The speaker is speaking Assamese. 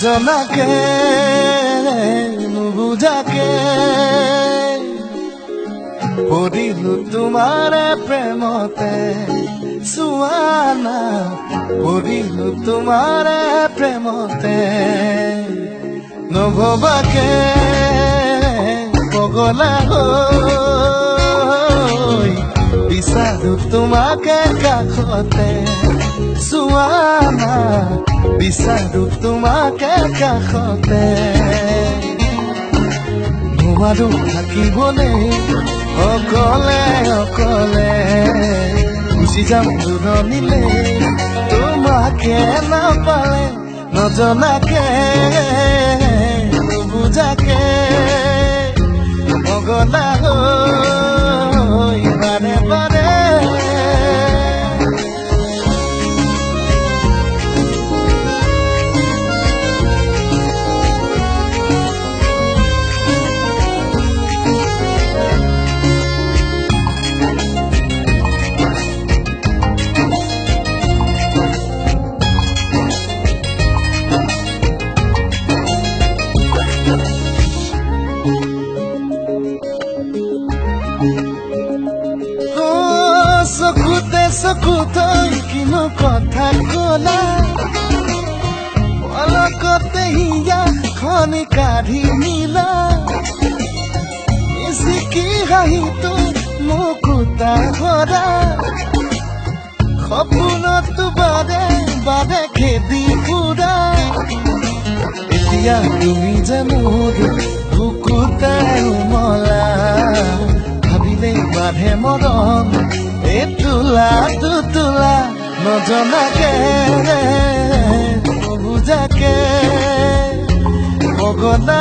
নজনাকে নুবুজাকে পৰিলো তোমাৰে প্ৰেমতে চুৱানা পৰিলো তোমাৰে প্ৰেমতে নভবাকে পগলা হৈ বিচাৰো তোমাকে কাষতে চুৱানা বিচাৰো তোমাকে কাষতে নোৱাৰো থাকিবলৈ অকলে অকলে গুচি যাম দূৰণিলে তোমাকে নাপালে নজনাকে নুবুজাকে পগলা হৈ বাৰে বাৰে চকুতে চকুতে কিনো কথা কলা পলকতে হিয়া খনি কাঢ়ি নিলা মিচিকি হাঁহিটো মুকুতা ভৰা সপোনতো বাৰে বাৰে খেদি ফুৰা এতিয়া তুমি যে মোৰ বুকুতাই উমলা ভাবিলেই বাঢ়ে মৰম তোলা তোলা নজনাকে নুবুজাকে পগলা